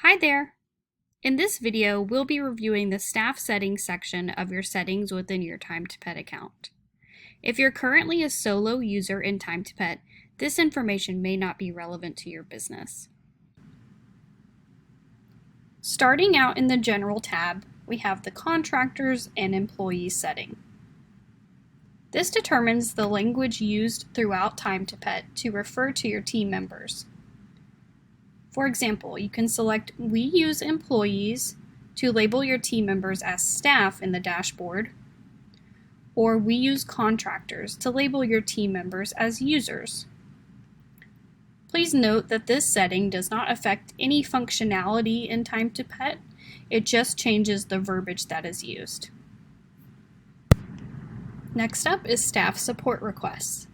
Hi there! In this video, we'll be reviewing the staff settings section of your settings within your Time to Pet account. If you're currently a solo user in Time to Pet, this information may not be relevant to your business. Starting out in the General tab, we have the Contractors and Employees setting. This determines the language used throughout Time to Pet to refer to your team members. For example, you can select We Use Employees to label your team members as staff in the dashboard, or We Use Contractors to label your team members as users. Please note that this setting does not affect any functionality in Time to Pet, it just changes the verbiage that is used. Next up is Staff Support Requests.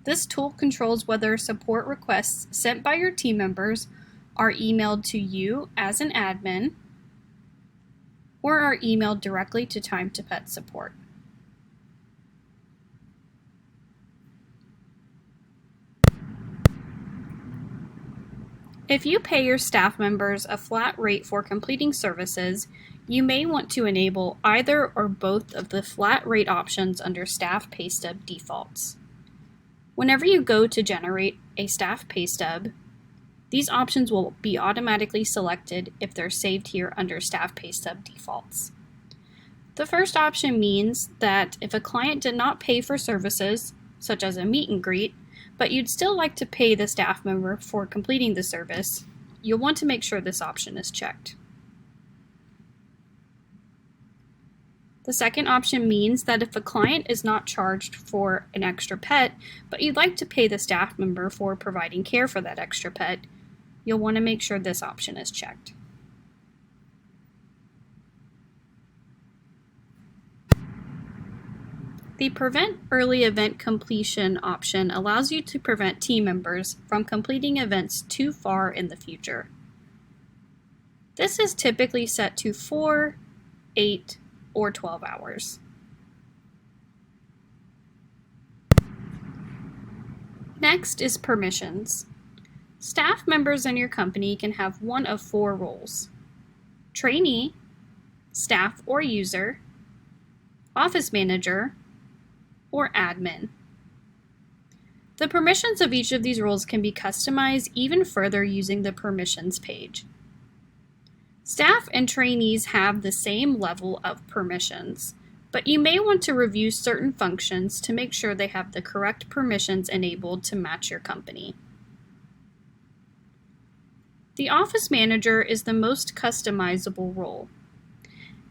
This tool controls whether support requests sent by your team members are emailed to you as an admin or are emailed directly to Time to Pet support. If you pay your staff members a flat rate for completing services, you may want to enable either or both of the flat rate options under Staff Pay Stub defaults. Whenever you go to generate a staff pay stub, these options will be automatically selected if they're saved here under Staff Pay Stub defaults. The first option means that if a client did not pay for services, such as a meet and greet, but you'd still like to pay the staff member for completing the service, you'll want to make sure this option is checked. The second option means that if a client is not charged for an extra pet, but you'd like to pay the staff member for providing care for that extra pet, you'll want to make sure this option is checked. The Prevent Early Event Completion option allows you to prevent team members from completing events too far in the future. This is typically set to 4, 8, or 12 hours. Next is permissions. Staff members in your company can have one of 4 roles: trainee, staff or user, office manager, or admin. The permissions of each of these roles can be customized even further using the permissions page. Staff and trainees have the same level of permissions, but you may want to review certain functions to make sure they have the correct permissions enabled to match your company. The office manager is the most customizable role,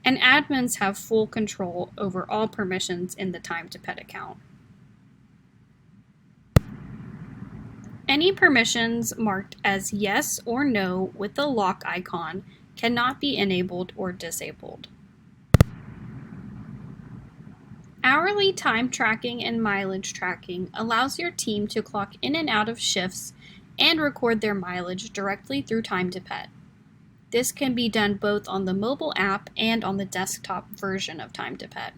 and admins have full control over all permissions in the Time to Pet account. Any permissions marked as yes or no with the lock icon cannot be enabled or disabled. Hourly time tracking and mileage tracking allows your team to clock in and out of shifts and record their mileage directly through Time to Pet. This can be done both on the mobile app and on the desktop version of Time to Pet.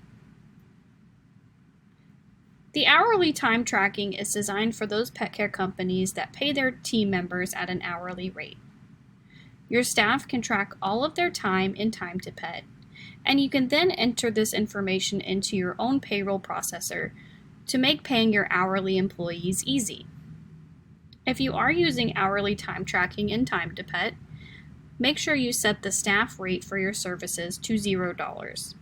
The hourly time tracking is designed for those pet care companies that pay their team members at an hourly rate. Your staff can track all of their time in Time to Pet, and you can then enter this information into your own payroll processor to make paying your hourly employees easy. If you are using hourly time tracking in Time to Pet, make sure you set the staff rate for your services to $0.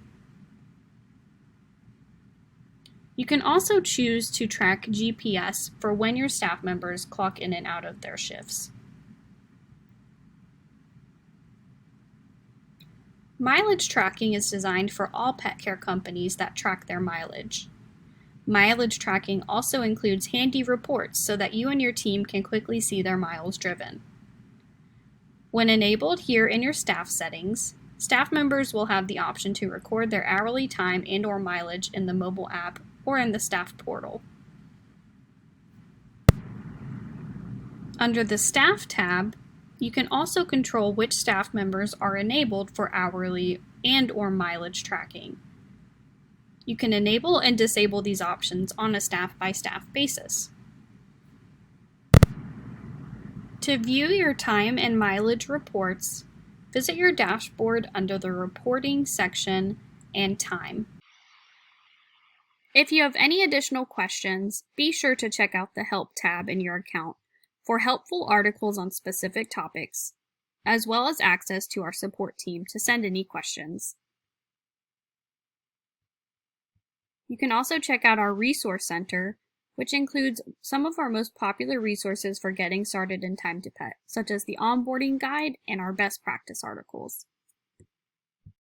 You can also choose to track GPS for when your staff members clock in and out of their shifts. Mileage tracking is designed for all pet care companies that track their mileage. Mileage tracking also includes handy reports so that you and your team can quickly see their miles driven. When enabled here in your staff settings, staff members will have the option to record their hourly time and/or mileage in the mobile app or in the staff portal. Under the Staff tab, you can also control which staff members are enabled for hourly and/or mileage tracking. You can enable and disable these options on a staff-by-staff basis. To view your time and mileage reports, visit your dashboard under the Reporting section and Time. If you have any additional questions, be sure to check out the Help tab in your account for helpful articles on specific topics, as well as access to our support team to send any questions. You can also check out our Resource Center, which includes some of our most popular resources for getting started in Time to Pet, such as the onboarding guide and our best practice articles.